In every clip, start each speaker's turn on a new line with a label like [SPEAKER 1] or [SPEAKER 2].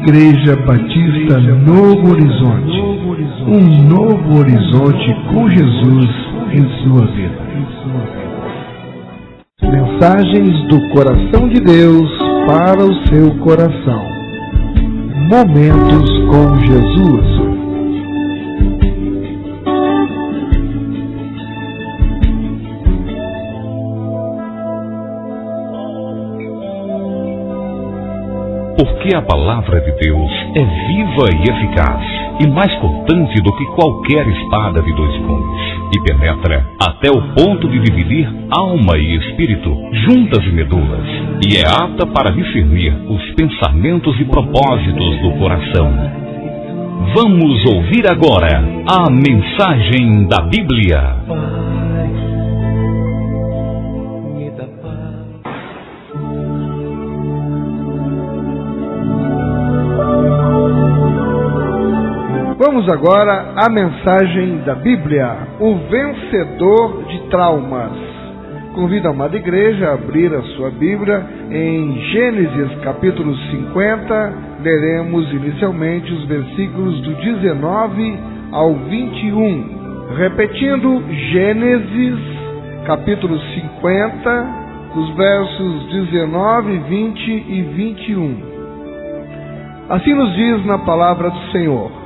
[SPEAKER 1] Igreja Batista Novo Horizonte. Um novo horizonte com Jesus em sua vida. Mensagens do coração de Deus para o seu coração. Momentos com Jesus.
[SPEAKER 2] Porque a palavra de Deus é viva e eficaz, e mais cortante do que qualquer espada de dois gumes, e penetra até o ponto de dividir alma e espírito, juntas e medulas, e é apta para discernir os pensamentos e propósitos do coração. Vamos ouvir agora a mensagem da Bíblia.
[SPEAKER 1] Vamos agora à mensagem da Bíblia, o vencedor de traumas. Convido a amada igreja a abrir a sua Bíblia em Gênesis capítulo 50. Leremos inicialmente os versículos do 19 ao 21. Repetindo, Gênesis capítulo 50, os versos 19, 20 e 21. Assim nos diz na palavra do Senhor.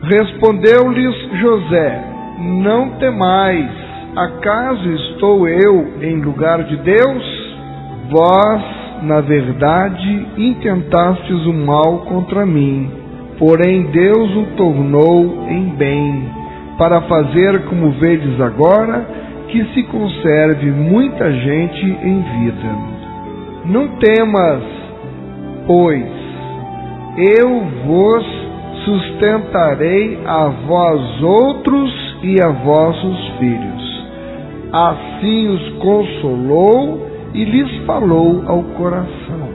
[SPEAKER 1] Respondeu-lhes José: não temais, acaso estou eu em lugar de Deus? Vós, na verdade, intentastes o mal contra mim, porém Deus o tornou em bem, para fazer, como vedes agora, que se conserve muita gente em vida. Não temas, pois eu vos sustentarei a vós outros e a vossos filhos. Assim os consolou e lhes falou ao coração.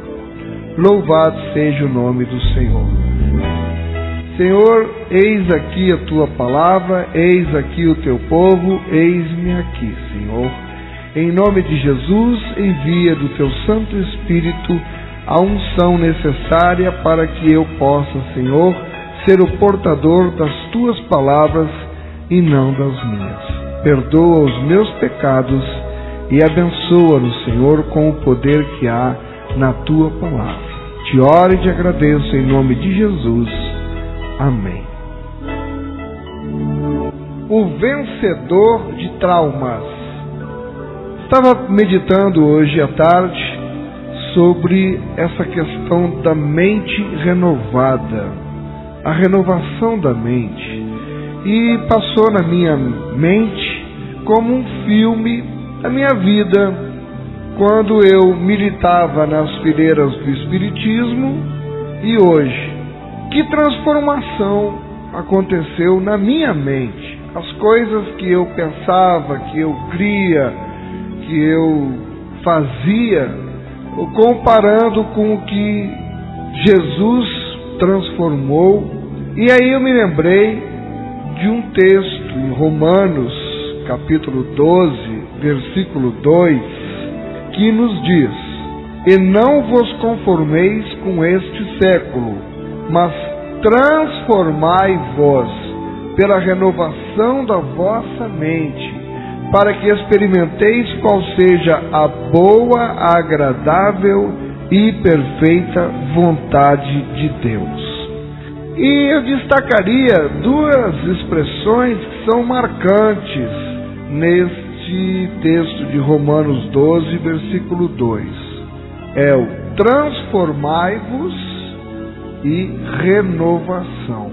[SPEAKER 1] Louvado seja o nome do Senhor. Senhor, eis aqui a tua palavra, eis aqui o teu povo, eis-me aqui, Senhor. Em nome de Jesus, envia do teu Santo Espírito a unção necessária para que eu possa, Senhor, ser o portador das tuas palavras e não das minhas. Perdoa os meus pecados e abençoa-nos, Senhor, com o poder que há na tua palavra. Te oro e te agradeço em nome de Jesus. Amém. O vencedor de traumas. Estava meditando hoje à tarde sobre essa questão da mente renovada. A renovação da mente, e passou na minha mente como um filme a minha vida, quando eu militava nas fileiras do Espiritismo e hoje. Que transformação aconteceu na minha mente? As coisas que eu pensava, que eu cria, que eu fazia, comparando com o que Jesus transformou. E aí eu me lembrei de um texto em Romanos, capítulo 12, versículo 2, que nos diz: e não vos conformeis com este século, mas transformai-vos pela renovação da vossa mente, para que experimenteis qual seja a boa, agradável e perfeita vontade de Deus. E eu destacaria duas expressões que são marcantes neste texto de Romanos 12, versículo 2. É o transformai-vos e renovação.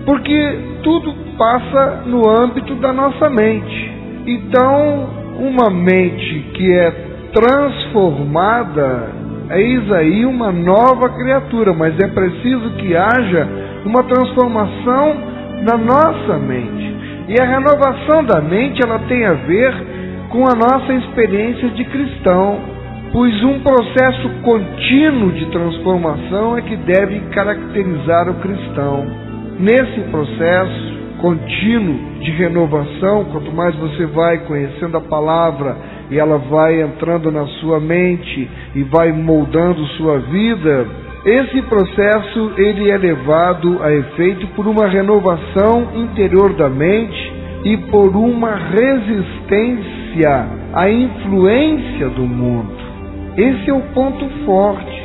[SPEAKER 1] Porque tudo passa no âmbito da nossa mente. Então, uma mente que é transformada, eis aí uma nova criatura, mas é preciso que haja uma transformação na nossa mente. E a renovação da mente, ela tem a ver com a nossa experiência de cristão, pois um processo contínuo de transformação é que deve caracterizar o cristão. Nesse processo contínuo de renovação, quanto mais você vai conhecendo a palavra e ela vai entrando na sua mente e vai moldando sua vida, Esse processo ele é levado a efeito por uma renovação interior da mente e por uma resistência à influência do mundo. Esse é o ponto forte.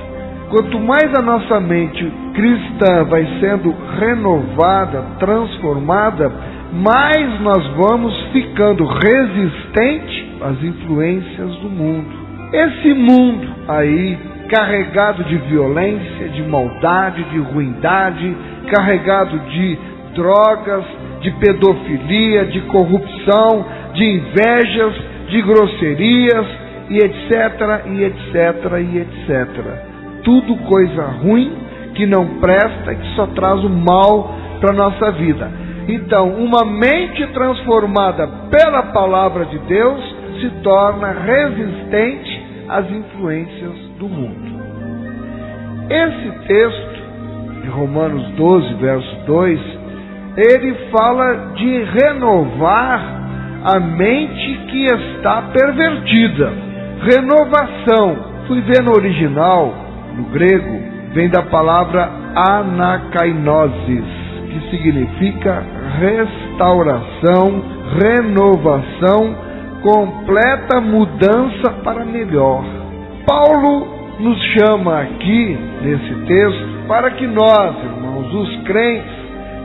[SPEAKER 1] Quanto mais a nossa mente cristã vai sendo renovada, transformada, mais nós vamos ficando resistentes às influências do mundo. Esse mundo aí, carregado de violência, de maldade, de ruindade, carregado de drogas, de pedofilia, de corrupção, de invejas, de grosserias, e etc, e etc, e etc. Tudo coisa ruim, que não presta, que só traz o mal para a nossa vida. Então, uma mente transformada pela palavra de Deus se torna resistente às influências do mundo. Esse texto, de Romanos 12, verso 2, ele fala de renovar a mente que está pervertida. Renovação. Fui ver no original, no grego, vem da palavra anakainosis, que significa restauração, renovação, completa mudança para melhor. Paulo nos chama aqui, nesse texto, para que nós, irmãos, os crentes,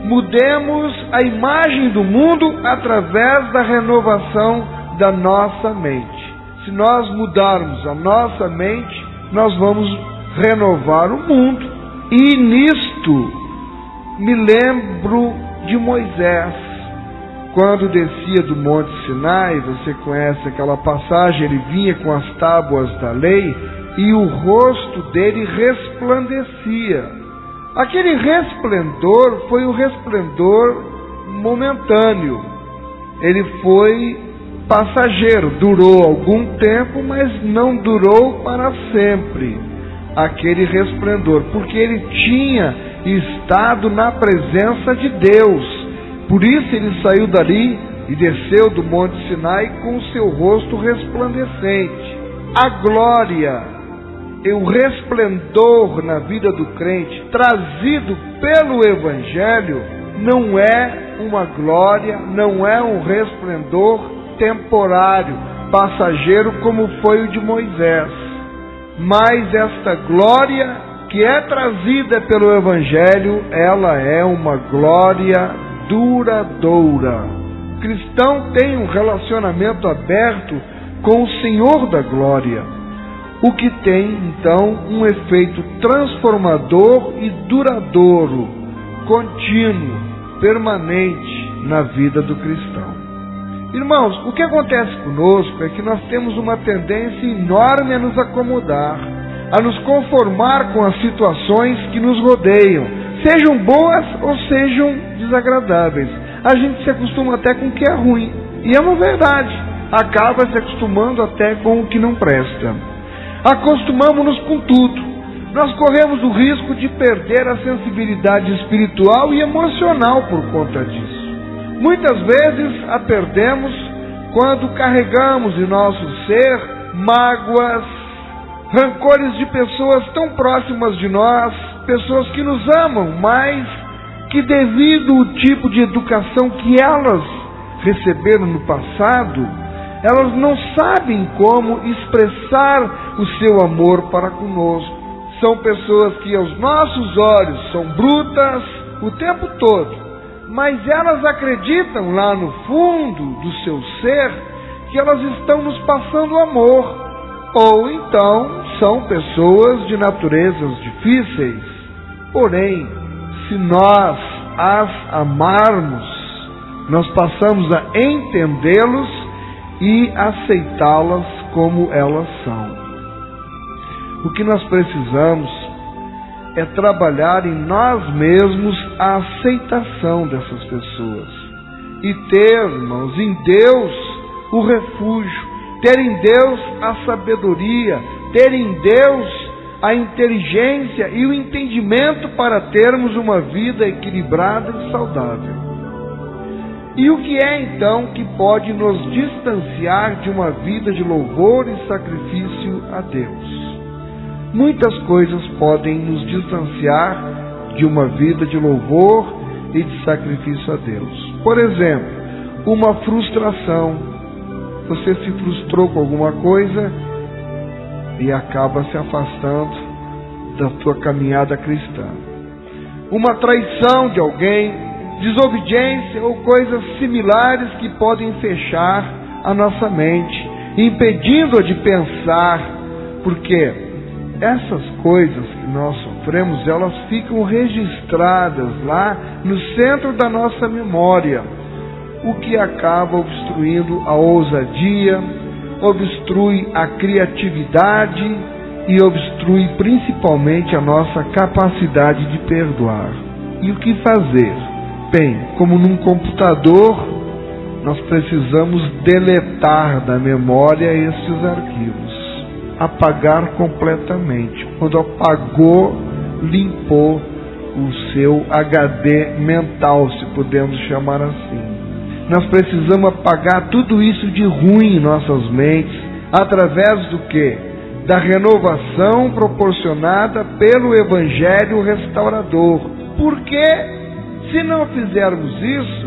[SPEAKER 1] mudemos a imagem do mundo através da renovação da nossa mente. Se nós mudarmos a nossa mente, nós vamos renovar o mundo. E nisto me lembro de Moisés, quando descia do Monte Sinai. Você conhece aquela passagem, ele vinha com as tábuas da lei e o rosto dele resplandecia. Aquele resplendor foi o resplendor momentâneo, ele foi passageiro, durou algum tempo, mas não durou para sempre aquele resplendor, porque ele tinha estado na presença de Deus. Por isso ele saiu dali e desceu do Monte Sinai com o seu rosto resplandecente. A glória e o resplendor na vida do crente, trazido pelo Evangelho, não é uma glória, não é um resplendor temporário, passageiro, como foi o de Moisés. Mas esta glória que é trazida pelo Evangelho, ela é uma glória duradoura. O cristão tem um relacionamento aberto com o Senhor da glória, o que tem então um efeito transformador e duradouro, contínuo, permanente na vida do cristão. Irmãos, o que acontece conosco é que nós temos uma tendência enorme a nos acomodar, a nos conformar com as situações que nos rodeiam, sejam boas ou sejam desagradáveis. A gente se acostuma até com o que é ruim, e é uma verdade, acaba se acostumando até com o que não presta. Acostumamos-nos com tudo. Nós corremos o risco de perder a sensibilidade espiritual e emocional por conta disso. Muitas vezes a perdemos quando carregamos em nosso ser mágoas, rancores de pessoas tão próximas de nós, pessoas que nos amam, mas que devido ao tipo de educação que elas receberam no passado, elas não sabem como expressar o seu amor para conosco. São pessoas que aos nossos olhos são brutas o tempo todo, mas elas acreditam lá no fundo do seu ser que elas estão nos passando amor. Ou então são pessoas de naturezas difíceis. Porém, se nós as amarmos, nós passamos a entendê-los e aceitá-las como elas são. O que nós precisamos é trabalhar em nós mesmos a aceitação dessas pessoas e ter, irmãos, em Deus o refúgio, ter em Deus a sabedoria, ter em Deus a inteligência e o entendimento para termos uma vida equilibrada e saudável. E o que é então que pode nos distanciar de uma vida de louvor e sacrifício a Deus? muitas coisas podem nos distanciar de uma vida de louvor e de sacrifício a Deus. Por exemplo, uma frustração. Você se frustrou com alguma coisa e acaba se afastando da tua caminhada cristã. Uma traição de alguém, desobediência ou coisas similares que podem fechar a nossa mente, impedindo-a de pensar, porque essas coisas que nós sofremos, elas ficam registradas lá no centro da nossa memória, o que acaba obstruindo a ousadia, obstrui a criatividade e obstrui principalmente a nossa capacidade de perdoar. E o que fazer? Bem, como num computador, nós precisamos deletar da memória esses arquivos, apagar completamente. Quando apagou, limpou o seu HD mental, se podemos chamar assim. Nós precisamos apagar tudo isso de ruim em nossas mentes, através do quê? Da renovação proporcionada pelo Evangelho restaurador. Porque, se não fizermos isso,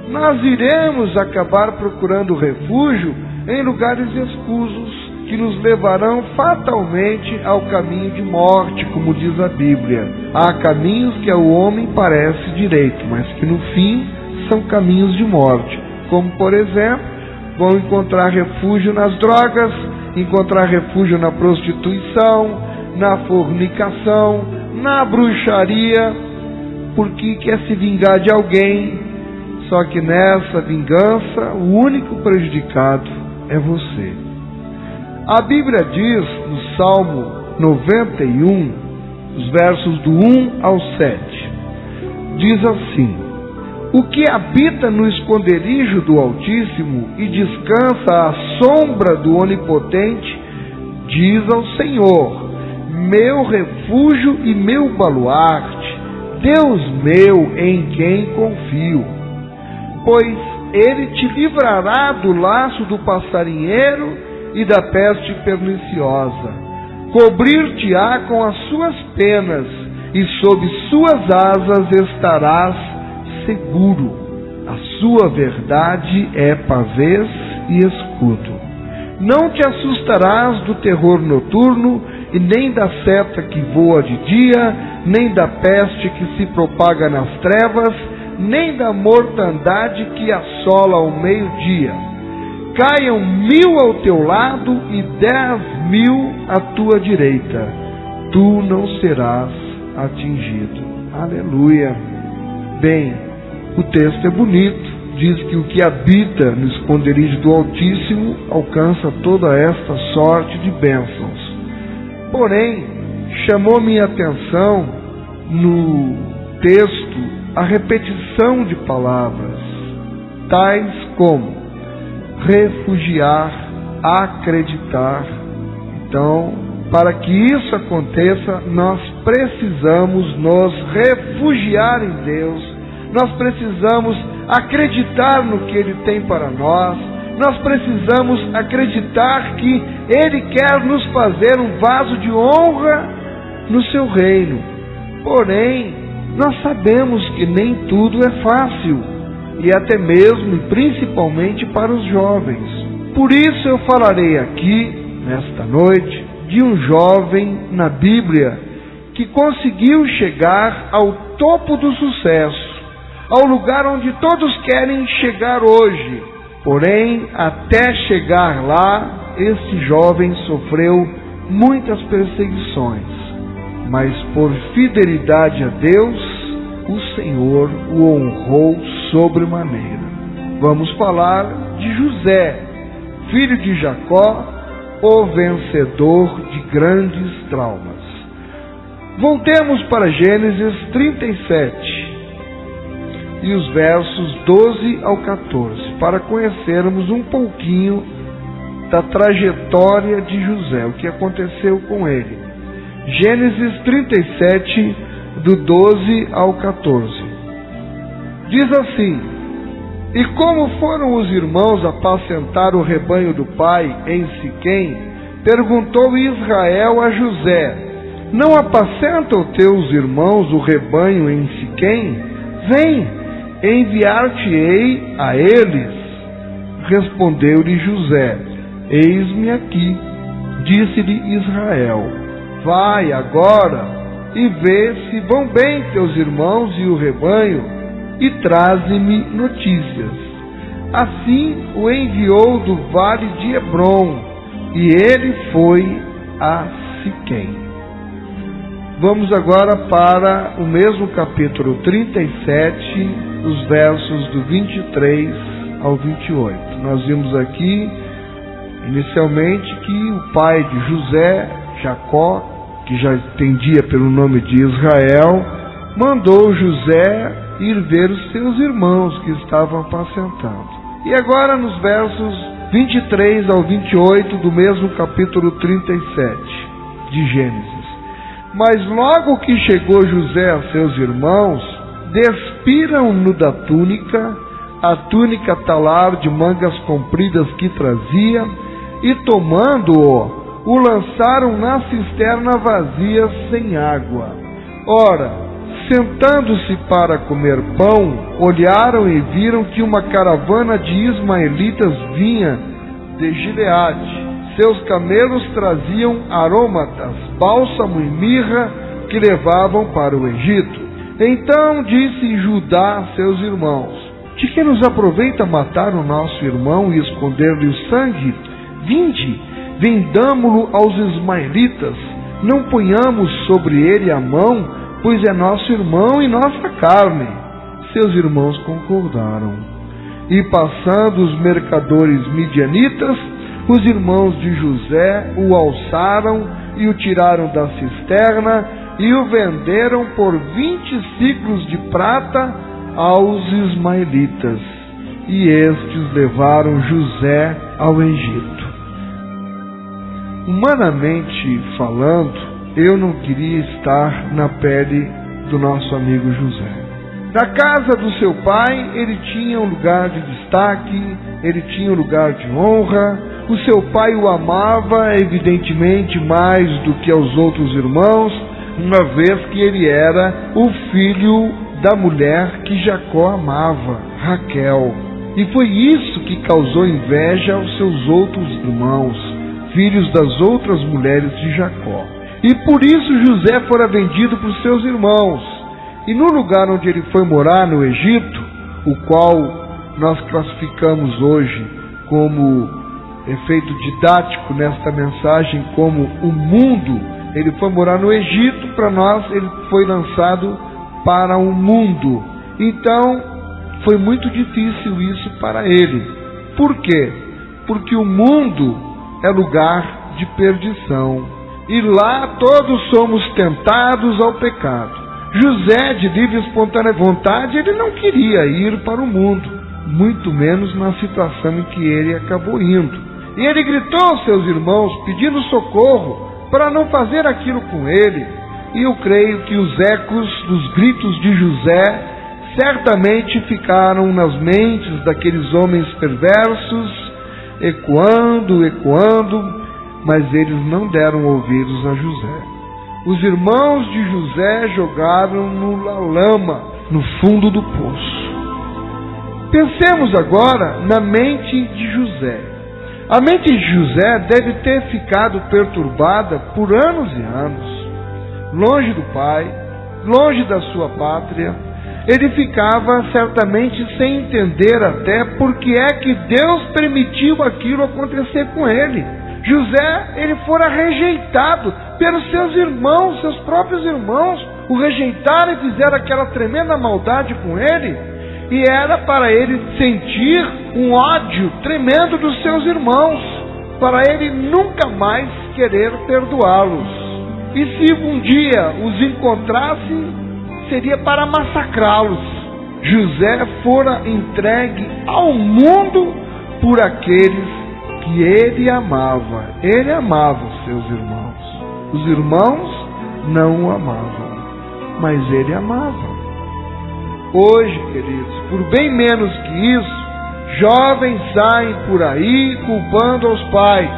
[SPEAKER 1] nós iremos acabar procurando refúgio em lugares escusos, que nos levarão fatalmente ao caminho de morte, como diz a Bíblia. Há caminhos que ao homem parece direito, mas que no fim são caminhos de morte, como por exemplo, vão encontrar refúgio nas drogas, encontrar refúgio na prostituição, na fornicação, na bruxaria, porque quer se vingar de alguém, só que nessa vingança o único prejudicado é você. A Bíblia diz no Salmo 91, os versos do 1 ao 7, diz assim: o que habita no esconderijo do Altíssimo e descansa à sombra do Onipotente, diz ao Senhor: meu refúgio e meu baluarte, Deus meu em quem confio. Pois Ele te livrará do laço do passarinheiro e da peste perniciosa. Cobrir-te-á com as suas penas, e sob suas asas estarás seguro. A sua verdade é pavês e escudo. Não te assustarás do terror noturno, e nem da seta que voa de dia, nem da peste que se propaga nas trevas, nem da mortandade que assola ao meio-dia. Caiam 1000 ao teu lado e 10.000 à tua direita, tu não serás atingido. Aleluia. Bem, o texto é bonito, diz que o que habita no esconderijo do Altíssimo alcança toda esta sorte de bênçãos. Porém, chamou minha atenção no texto a repetição de palavras, tais como refugiar, acreditar. Então, para que isso aconteça, nós precisamos nos refugiar em Deus, nós precisamos acreditar no que Ele tem para nós precisamos acreditar que Ele quer nos fazer um vaso de honra no seu reino. Porém, nós sabemos que nem tudo é fácil, e até mesmo e principalmente para os jovens. Por isso eu falarei aqui, nesta noite, de um jovem na Bíblia que conseguiu chegar ao topo do sucesso, ao lugar onde todos querem chegar hoje. Porém, até chegar lá, esse jovem sofreu muitas perseguições, mas por fidelidade a Deus, o Senhor o honrou sobremaneira. Vamos falar de José, filho de Jacó, o vencedor de grandes traumas. Voltemos para Gênesis 37 e os versos 12 ao 14, para conhecermos um pouquinho da trajetória de José, o que aconteceu com ele. Gênesis 37, do 12 ao 14. Diz assim: E como foram os irmãos apacentar o rebanho do pai em Siquém, perguntou Israel a José: não apacentam teus irmãos o rebanho em Siquém? Vem, enviar-te-ei a eles. Respondeu-lhe José: eis-me aqui. Disse-lhe Israel: vai agora e vê se vão bem teus irmãos e o rebanho, e traze-me notícias. Assim o enviou do vale de Hebrom, e ele foi a Siquém. Vamos agora para o mesmo capítulo 37, os versos do 23 ao 28. Nós vimos aqui, inicialmente, que o pai de José, Jacó, que já entendia pelo nome de Israel, mandou José ir ver os seus irmãos que estavam apacentando. E agora nos versos 23 ao 28 do mesmo capítulo 37 de Gênesis. Mas logo que chegou José a seus irmãos, despiram-no da túnica, a túnica talar de mangas compridas que trazia, e tomando-o, o lançaram na cisterna vazia sem água. Ora, sentando-se para comer pão, olharam e viram que uma caravana de ismaelitas vinha de Gileade. Seus camelos traziam aromatas, bálsamo e mirra, que levavam para o Egito. Então disse Judá a seus irmãos: de que nos aproveita matar o nosso irmão e esconder-lhe o sangue? Vinde, vendamo-lo aos ismaelitas, não ponhamos sobre ele a mão, pois é nosso irmão e nossa carne. Seus irmãos concordaram. E passando os mercadores midianitas, os irmãos de José o alçaram e o tiraram da cisterna e o venderam por 20 siclos de prata aos ismaelitas. E estes levaram José ao Egito. Humanamente falando, eu não queria estar na pele do nosso amigo José. Na casa do seu pai, ele tinha um lugar de destaque, ele tinha um lugar de honra. O seu pai o amava, evidentemente, mais do que aos outros irmãos, uma vez que ele era o filho da mulher que Jacó amava, Raquel. E foi isso que causou inveja aos seus outros irmãos, filhos das outras mulheres de Jacó. E por isso José fora vendido por seus irmãos. E no lugar onde ele foi morar, no Egito, o qual nós classificamos hoje como efeito didático nesta mensagem como o mundo, ele foi morar no Egito, para nós ele foi lançado para o mundo. Então foi muito difícil isso para ele. Por quê? Porque o mundo é lugar de perdição, e lá todos somos tentados ao pecado. José, de livre e espontânea vontade, ele não queria ir para o mundo, muito menos na situação em que ele acabou indo. E ele gritou aos seus irmãos, pedindo socorro, para não fazer aquilo com ele. E eu creio que os ecos dos gritos de José certamente ficaram nas mentes daqueles homens perversos, ecoando, mas eles não deram ouvidos a José. Os irmãos de José jogaram-no na lama, no fundo do poço. Pensemos agora na mente de José. A mente de José deve ter ficado perturbada por anos e anos. Longe do pai, longe da sua pátria, ele ficava certamente sem entender até por que é que Deus permitiu aquilo acontecer com ele. José, ele fora rejeitado pelos seus irmãos, seus próprios irmãos, o rejeitaram e fizeram aquela tremenda maldade com ele, e era para ele sentir um ódio tremendo dos seus irmãos, para ele nunca mais querer perdoá-los. E se um dia os encontrasse, seria para massacrá-los. José fora entregue ao mundo por aqueles que ele amava. Ele amava os seus irmãos. Os irmãos não o amavam, mas ele amava. Hoje, queridos, por bem menos que isso, jovens saem por aí culpando aos pais,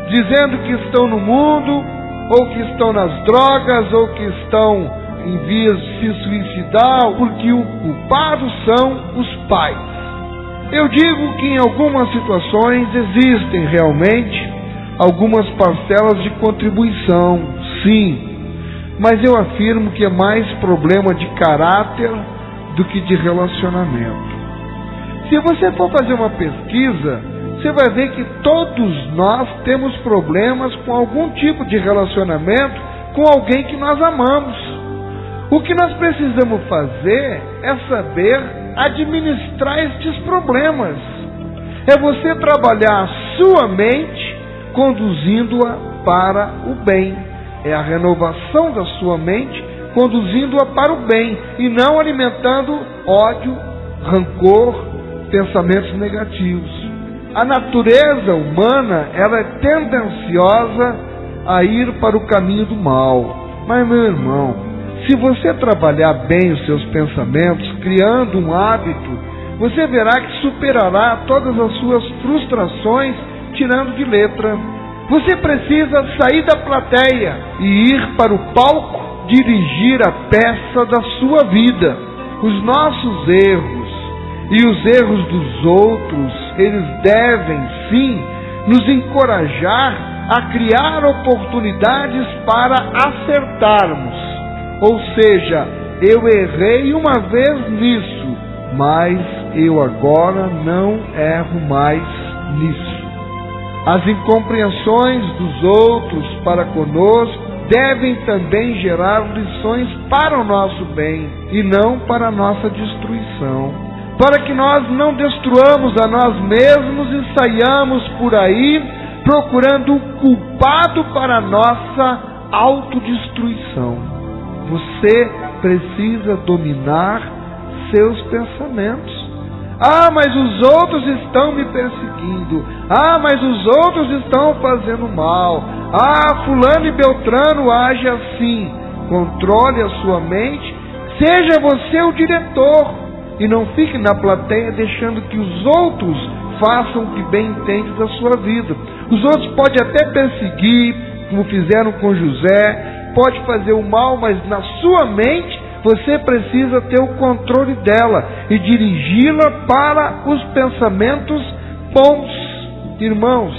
[SPEAKER 1] dizendo que estão no mundo ou que estão nas drogas, ou que estão em vias de se suicidar, porque o culpado são os pais. Eu digo que em algumas situações existem realmente algumas parcelas de contribuição, sim, mas eu afirmo que é mais problema de caráter do que de relacionamento. Se você for fazer uma pesquisa, você vai ver que todos nós temos problemas com algum tipo de relacionamento com alguém que nós amamos. O que nós precisamos fazer é saber administrar estes problemas. É você trabalhar a sua mente conduzindo-a para o bem. É a renovação da sua mente conduzindo-a para o bem e não alimentando ódio, rancor, pensamentos negativos. A natureza humana, ela é tendenciosa a ir para o caminho do mal. Mas, meu irmão, se você trabalhar bem os seus pensamentos, criando um hábito, você verá que superará todas as suas frustrações, tirando de letra. Você precisa sair da plateia e ir para o palco, dirigir a peça da sua vida. Os nossos erros e os erros dos outros, eles devem sim nos encorajar a criar oportunidades para acertarmos. Ou seja, eu errei uma vez nisso, mas eu agora não erro mais nisso. As incompreensões dos outros para conosco devem também gerar lições para o nosso bem e não para a nossa destruição. Para que nós não destruamos a nós mesmos e saiamos por aí procurando um culpado para a nossa autodestruição. Você precisa dominar seus pensamentos. Ah, mas os outros estão me perseguindo. Ah, mas os outros estão fazendo mal. Ah, fulano e beltrano age assim. Controle a sua mente. Seja você o diretor. E não fique na plateia deixando que os outros façam o que bem entende da sua vida. Os outros podem até perseguir, como fizeram com José. Pode fazer o mal, mas na sua mente você precisa ter o controle dela e dirigi-la para os pensamentos bons. Irmãos,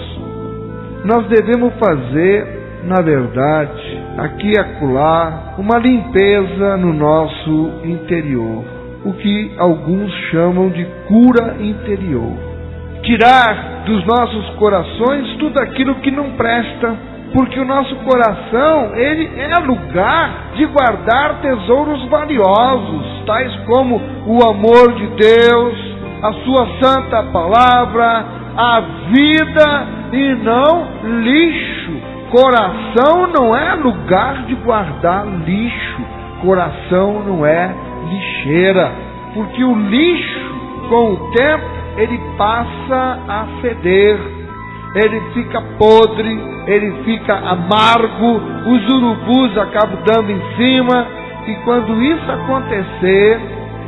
[SPEAKER 1] nós devemos fazer, na verdade, aqui e acolá, uma limpeza no nosso interior, o que alguns chamam de cura interior. Tirar dos nossos corações tudo aquilo que não presta, porque o nosso coração, ele é lugar de guardar tesouros valiosos, tais como o amor de Deus, a sua santa palavra, a vida e não lixo. Coração não é lugar de guardar lixo, coração não é lixeira, porque o lixo, com o tempo, ele passa a feder, ele fica podre, ele fica amargo, os urubus acabam dando em cima, e quando isso acontecer,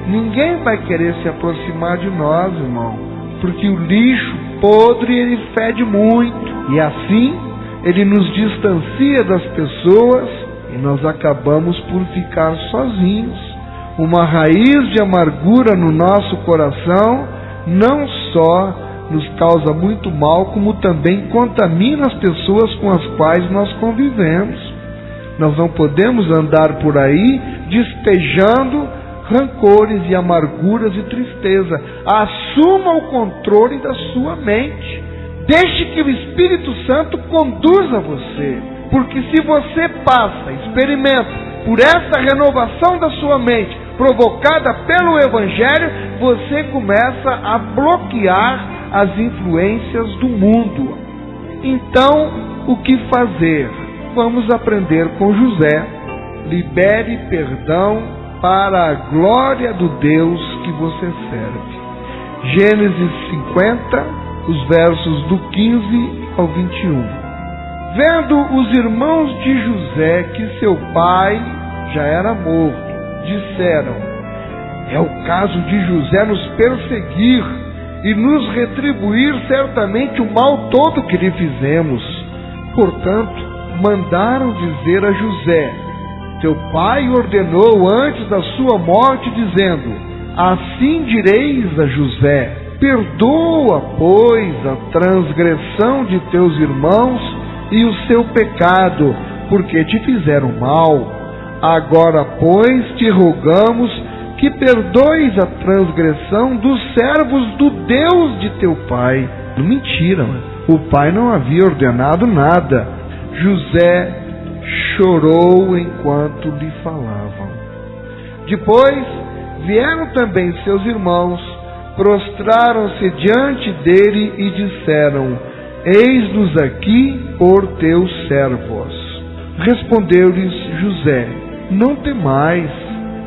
[SPEAKER 1] ninguém vai querer se aproximar de nós, irmão, porque o lixo podre, ele fede muito, e assim ele nos distancia das pessoas, e nós acabamos por ficar sozinhos. Uma raiz de amargura no nosso coração não só nos causa muito mal, como também contamina as pessoas com as quais nós convivemos. Nós não podemos andar por aí despejando rancores e amarguras e tristeza. Assuma o controle da sua mente. Deixe que o Espírito Santo conduza você. Porque se você passa, experimenta por essa renovação da sua mente, provocada pelo Evangelho, você começa a bloquear as influências do mundo. Então, o que fazer? Vamos aprender com José. Libere perdão para a glória do Deus que você serve. Gênesis 50, os versos do 15 ao 21. Vendo os irmãos de José que seu pai já era morto, disseram: é o caso de José nos perseguir e nos retribuir certamente o mal todo que lhe fizemos. Portanto, mandaram dizer a José: teu pai ordenou antes da sua morte, dizendo: assim direis a José: perdoa, pois, a transgressão de teus irmãos e o seu pecado, porque te fizeram mal. Agora, pois, te rogamos que perdoes a transgressão dos servos do Deus de teu pai. Mentira, mano. O pai não havia ordenado nada. José chorou enquanto lhe falavam. Depois vieram também seus irmãos, prostraram-se diante dele e disseram: eis-nos aqui por teus servos. Respondeu-lhes José: não temais,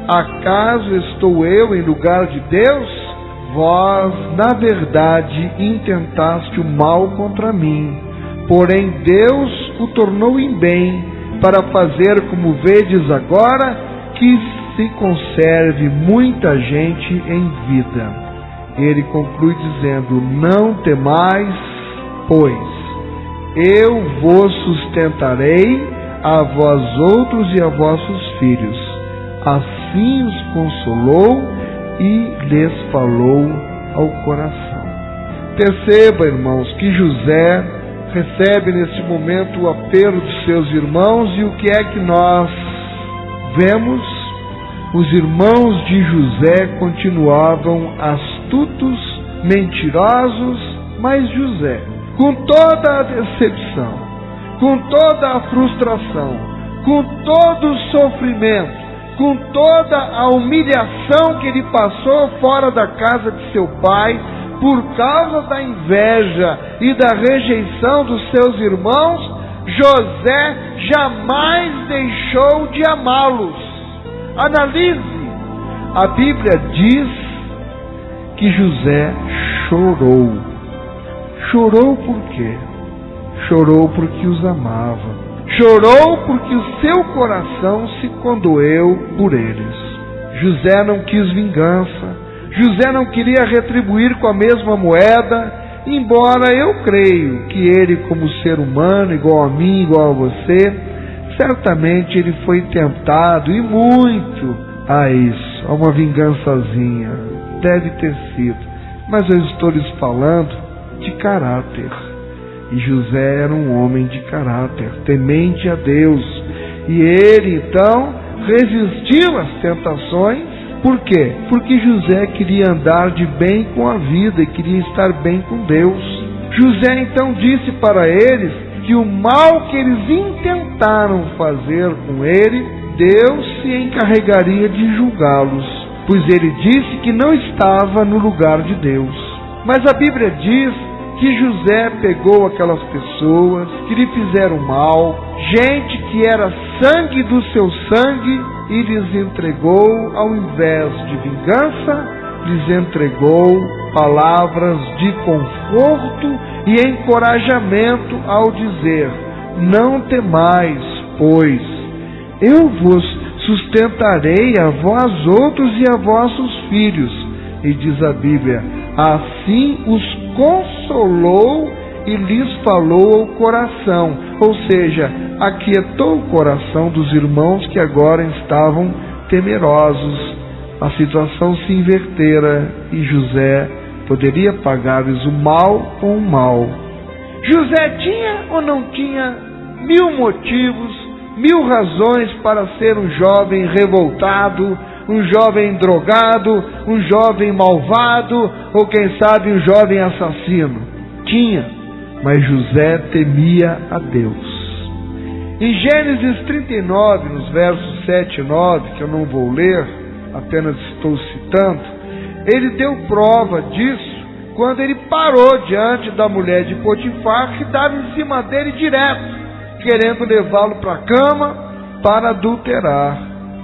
[SPEAKER 1] acaso estou eu em lugar de Deus? Vós, na verdade, intentaste o mal contra mim, porém Deus o tornou em bem, para fazer, como vedes agora, que se conserve muita gente em vida. Ele conclui dizendo: não temais, pois eu vos sustentarei, a vós outros e a vossos filhos. Assim os consolou e lhes falou ao coração. Perceba, irmãos, que José recebe nesse momento o apelo dos seus irmãos, e o que é que nós vemos? Os irmãos de José continuavam astutos, mentirosos, mas José, com toda a decepção, com toda a frustração, com todo o sofrimento, com toda a humilhação que ele passou fora da casa de seu pai, por causa da inveja e da rejeição dos seus irmãos, José jamais deixou de amá-los. Analise, a Bíblia diz que José chorou. Chorou por quê? Chorou porque os amava. Chorou porque o seu coração se condoeu por eles. José não quis vingança. José não queria retribuir com a mesma moeda, embora eu creio que ele, como ser humano, igual a mim, igual a você, certamente ele foi tentado, e muito, a isso, a uma vingançazinha. Deve ter sido. Mas eu estou lhes falando de caráter. E José era um homem de caráter, temente a Deus. E ele, então, resistiu às tentações. Por quê? Porque José queria andar de bem com a vida e queria estar bem com Deus. José, então, disse para eles que o mal que eles intentaram fazer com ele, Deus se encarregaria de julgá-los, pois ele disse que não estava no lugar de Deus. Mas a Bíblia diz que José pegou aquelas pessoas que lhe fizeram mal, gente que era sangue do seu sangue, e lhes entregou, ao invés de vingança, lhes entregou palavras de conforto e encorajamento ao dizer: não temais, pois eu vos sustentarei a vós outros e a vossos filhos. E diz a Bíblia: assim os consolou e lhes falou ao coração, ou seja, aquietou o coração dos irmãos que agora estavam temerosos. A situação se invertera e José poderia pagar-lhes o mal com o mal. José tinha ou não tinha 1000 motivos, 1000 razões para ser um jovem revoltado, um jovem drogado, um jovem malvado, ou quem sabe um jovem assassino? Tinha, mas José temia a Deus. Em Gênesis 39, nos versos 7 e 9, que eu não vou ler, apenas estou citando, ele deu prova disso quando ele parou diante da mulher de Potifar, que estava em cima dele direto, querendo levá-lo para a cama para adulterar.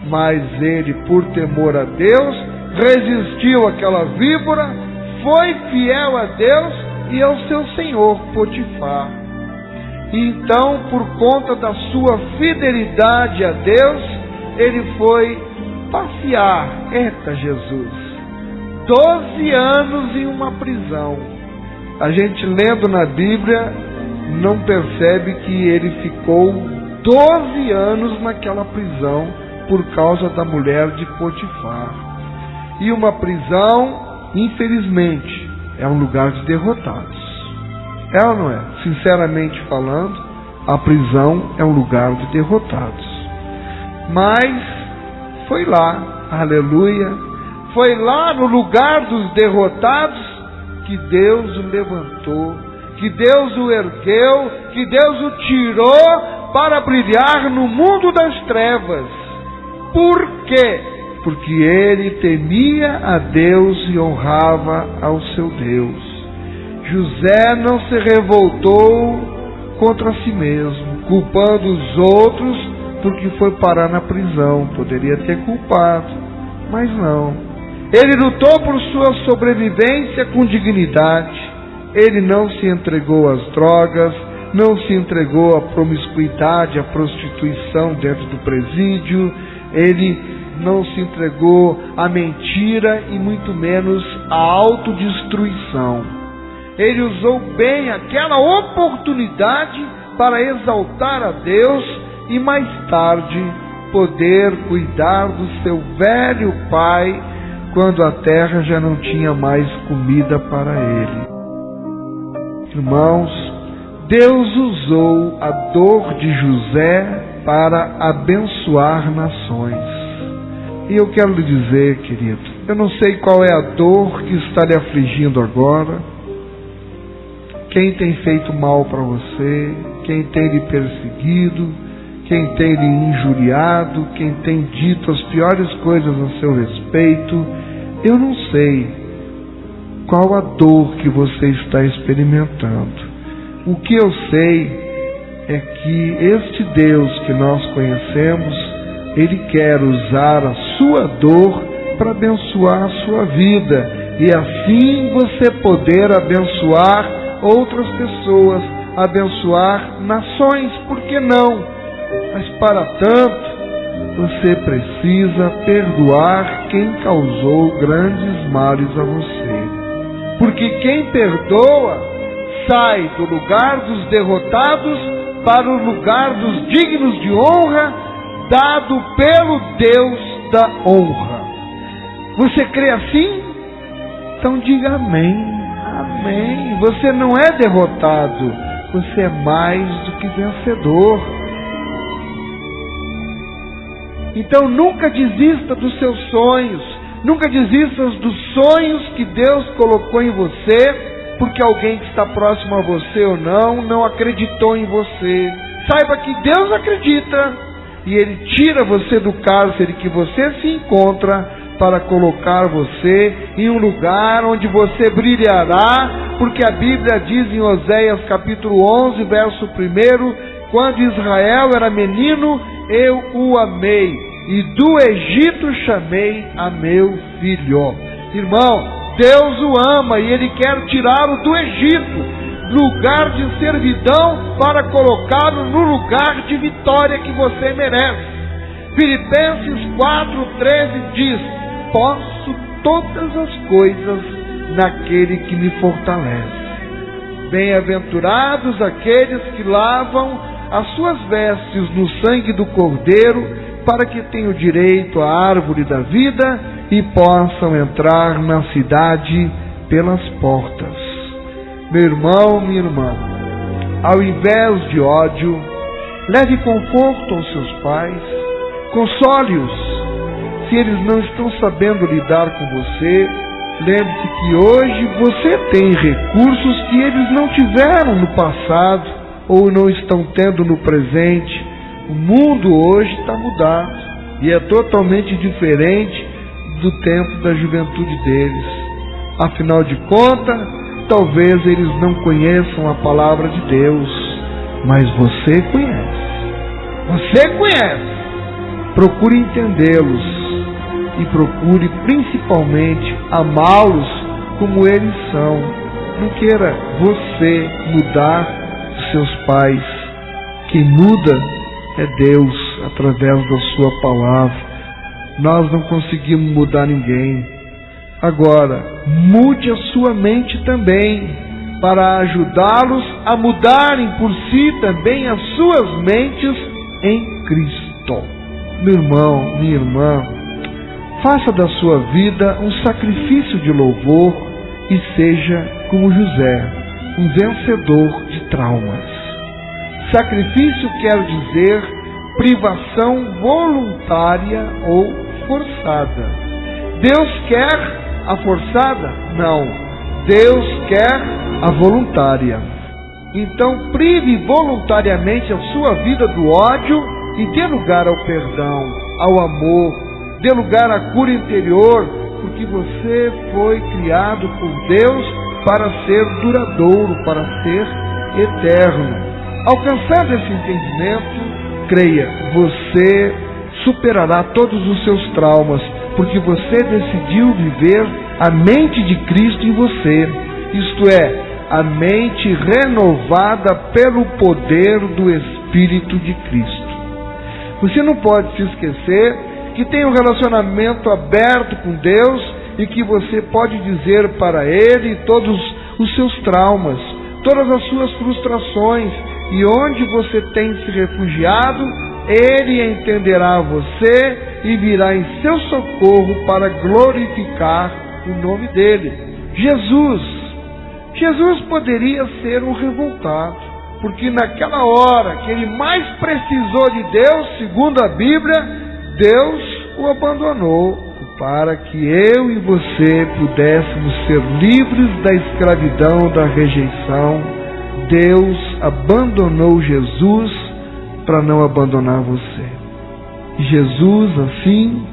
[SPEAKER 1] Mas ele, por temor a Deus, resistiu àquela víbora, foi fiel a Deus e ao seu senhor Potifar. E então, por conta da sua fidelidade a Deus, ele foi passear. Eita Jesus! 12 anos em uma prisão. A gente lendo na Bíblia não percebe que ele ficou 12 anos naquela prisão por causa da mulher de Potifar. E uma prisão, infelizmente, é um lugar de derrotados. É ou não é? Sinceramente falando, a prisão é um lugar de derrotados. Mas foi lá, aleluia, foi lá no lugar dos derrotados que Deus o levantou, que Deus o ergueu, que Deus o tirou para brilhar no mundo das trevas. Por quê? Porque ele temia a Deus e honrava ao seu Deus. José não se revoltou contra si mesmo, culpando os outros porque foi parar na prisão. Poderia ter culpado, mas não. Ele lutou por sua sobrevivência com dignidade. Ele não se entregou às drogas, não se entregou à promiscuidade, à prostituição dentro do presídio. Ele não se entregou à mentira e muito menos à autodestruição. Ele usou bem aquela oportunidade para exaltar a Deus e mais tarde poder cuidar do seu velho pai quando a terra já não tinha mais comida para ele. Irmãos, Deus usou a dor de José para abençoar nações. E eu quero lhe dizer, querido, eu não sei qual é a dor que está lhe afligindo agora, quem tem feito mal para você, quem tem lhe perseguido, quem tem lhe injuriado, quem tem dito as piores coisas a seu respeito. Eu não sei qual a dor que você está experimentando. O que eu sei é que este Deus que nós conhecemos, Ele quer usar a sua dor para abençoar a sua vida. E assim você poder abençoar outras pessoas, abençoar nações, por que não? Mas para tanto, você precisa perdoar quem causou grandes males a você. Porque quem perdoa sai do lugar dos derrotados para o lugar dos dignos de honra, dado pelo Deus da honra. Você crê assim? Então diga amém. Amém. Você não é derrotado, você é mais do que vencedor. Então nunca desista dos seus sonhos, nunca desista dos sonhos que Deus colocou em você, porque alguém que está próximo a você ou não acreditou em você. Saiba que Deus acredita e Ele tira você do cárcere que você se encontra para colocar você em um lugar onde você brilhará, porque a Bíblia diz em Oséias capítulo 11, verso 1, quando Israel era menino, eu o amei, e do Egito chamei a meu filho. Irmão, Deus o ama e Ele quer tirá-lo do Egito, lugar de servidão, para colocá-lo no lugar de vitória que você merece. Filipenses 4,13 diz: posso todas as coisas naquele que me fortalece. Bem-aventurados aqueles que lavam as suas vestes no sangue do Cordeiro, para que tenham direito à árvore da vida e possam entrar na cidade pelas portas. Meu irmão, minha irmã, ao invés de ódio, leve conforto aos seus pais, console-os. Se eles não estão sabendo lidar com você, lembre-se que hoje você tem recursos que eles não tiveram no passado ou não estão tendo no presente. O mundo hoje está mudado e é totalmente diferente do tempo da juventude deles. Afinal de contas, talvez eles não conheçam a palavra de Deus, mas você conhece. Você conhece. Procure entendê-los e procure principalmente amá-los como eles são. Não queira você mudar os seus pais. Quem muda é Deus através da sua palavra. Nós não conseguimos mudar ninguém. Agora, mude a sua mente também, para ajudá-los a mudarem por si também as suas mentes, em Cristo. Meu irmão, minha irmã, faça da sua vida um sacrifício de louvor e seja como José, um vencedor de traumas. Sacrifício quer dizer privação voluntária ou forçada. Deus quer a forçada? Não. Deus quer a voluntária. Então, prive voluntariamente a sua vida do ódio e dê lugar ao perdão, ao amor, dê lugar à cura interior, porque você foi criado por Deus para ser duradouro, para ser eterno. Alcançando esse entendimento, creia, você superará todos os seus traumas, porque você decidiu viver a mente de Cristo em você, isto é, a mente renovada pelo poder do Espírito de Cristo. Você não pode se esquecer que tem um relacionamento aberto com Deus e que você pode dizer para Ele todos os seus traumas, todas as suas frustrações, e onde você tem se refugiado, Ele entenderá você e virá em seu socorro para glorificar o nome dEle. Jesus poderia ser um revoltado, porque naquela hora que ele mais precisou de Deus, segundo a Bíblia, Deus o abandonou, para que eu e você pudéssemos ser livres da escravidão, da rejeição. Deus abandonou Jesus para não abandonar você. Jesus, assim,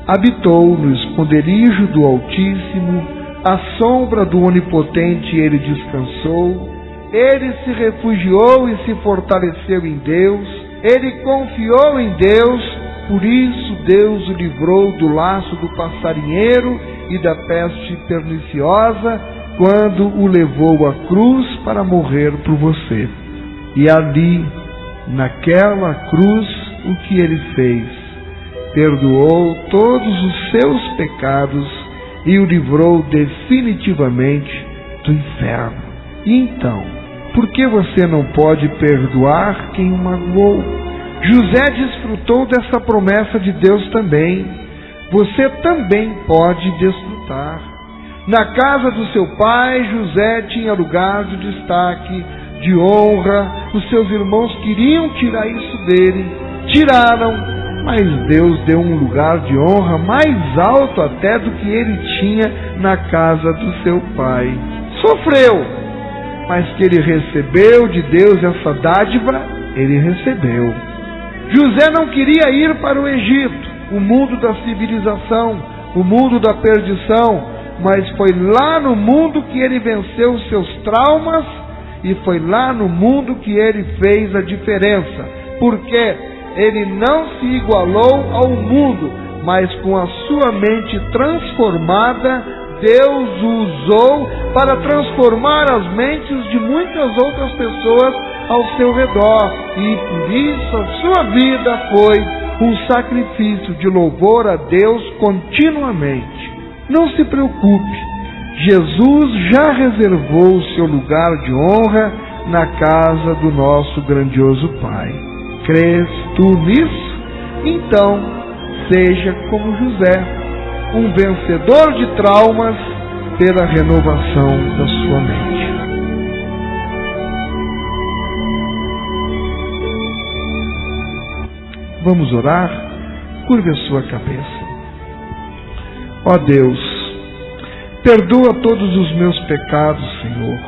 [SPEAKER 1] habitou no esconderijo do Altíssimo, à sombra do Onipotente ele descansou, ele se refugiou e se fortaleceu em Deus, ele confiou em Deus, por isso Deus o livrou do laço do passarinheiro e da peste perniciosa, quando o levou à cruz para morrer por você. E ali, naquela cruz, o que ele fez? Perdoou todos os seus pecados e o livrou definitivamente do inferno. E então, por que você não pode perdoar quem o magoou? José desfrutou dessa promessa de Deus também. Você também pode desfrutar. Na casa do seu pai, José tinha lugar de destaque, de honra. Os seus irmãos queriam tirar isso dele. Tiraram, mas Deus deu um lugar de honra mais alto até do que ele tinha na casa do seu pai. Sofreu, mas que ele recebeu de Deus essa dádiva, ele recebeu. José não queria ir para o Egito, o mundo da civilização, o mundo da perdição, mas foi lá no mundo que ele venceu os seus traumas e foi lá no mundo que ele fez a diferença, porque ele não se igualou ao mundo, mas com a sua mente transformada, Deus o usou para transformar as mentes de muitas outras pessoas ao seu redor, e por isso a sua vida foi um sacrifício de louvor a Deus continuamente. Não se preocupe, Jesus já reservou o seu lugar de honra na casa do nosso grandioso Pai. Crês tu nisso? Então, seja como José, um vencedor de traumas pela renovação da sua mente. Vamos orar? Curve a sua cabeça. Ó Deus, perdoa todos os meus pecados, Senhor,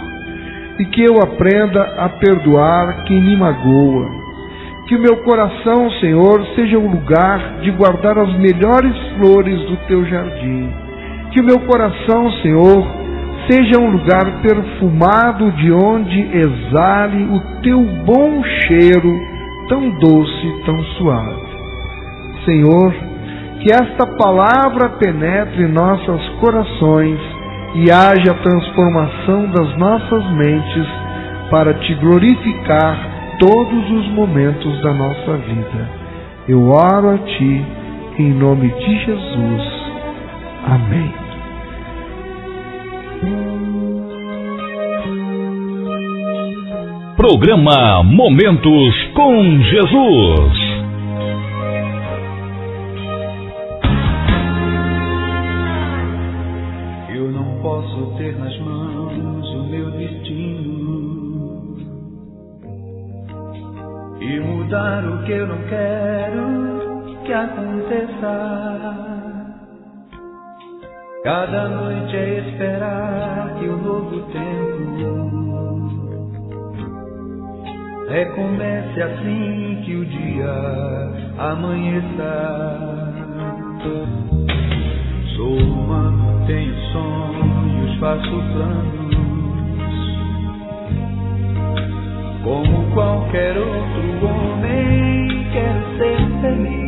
[SPEAKER 1] e que eu aprenda a perdoar quem me magoa. Que o meu coração, Senhor, seja um lugar de guardar as melhores flores do teu jardim. Que o meu coração, Senhor, seja um lugar perfumado de onde exale o teu bom cheiro, tão doce e tão suave. Senhor, que esta palavra penetre em nossos corações e haja transformação das nossas mentes para te glorificar todos os momentos da nossa vida. Eu oro a ti em nome de Jesus. Amém.
[SPEAKER 2] Programa Momentos com Jesus.
[SPEAKER 3] e mudar o que eu não quero que aconteça. Cada noite é esperar que o novo tempo recomece assim que o dia amanheça. Sou humano, tenho sonhos, faço planos, como qualquer outro homem, quero ser feliz.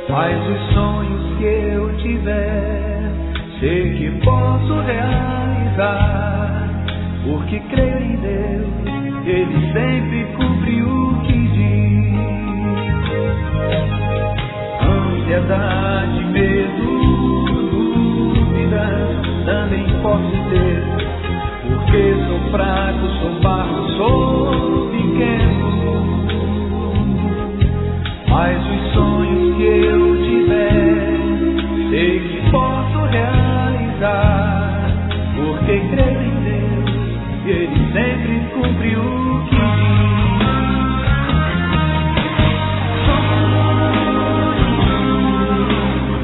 [SPEAKER 3] Mas os sonhos que eu tiver, sei que posso realizar, porque creio em Deus, Ele sempre cumpre o que diz. Ansiedade, medo, dúvidas também posso ter, porque sou fraco, sou barro, sou pequeno. Mas os sonhos que eu tiver, sei que posso realizar, porque creio em Deus, e Ele sempre cumpre o que diz.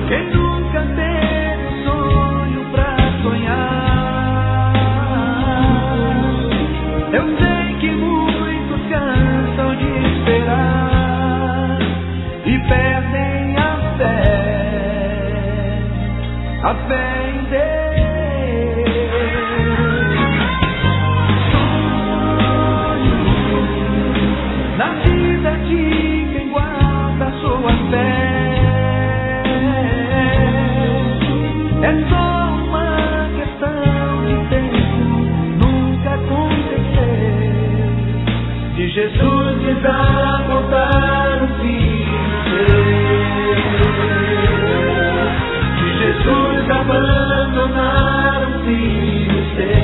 [SPEAKER 3] Quem nunca teve um sonho pra sonhar? Eu sei que muitos cansam de esperar e perdem a fé em Deus. Na vida de quem guarda sua fé, é só uma questão de tempo, nunca aconteceu, de Jesus desapontar o filho seu, de Jesus abandonar o filho seu.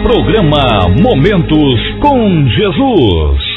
[SPEAKER 2] Programa Momentos com Jesus.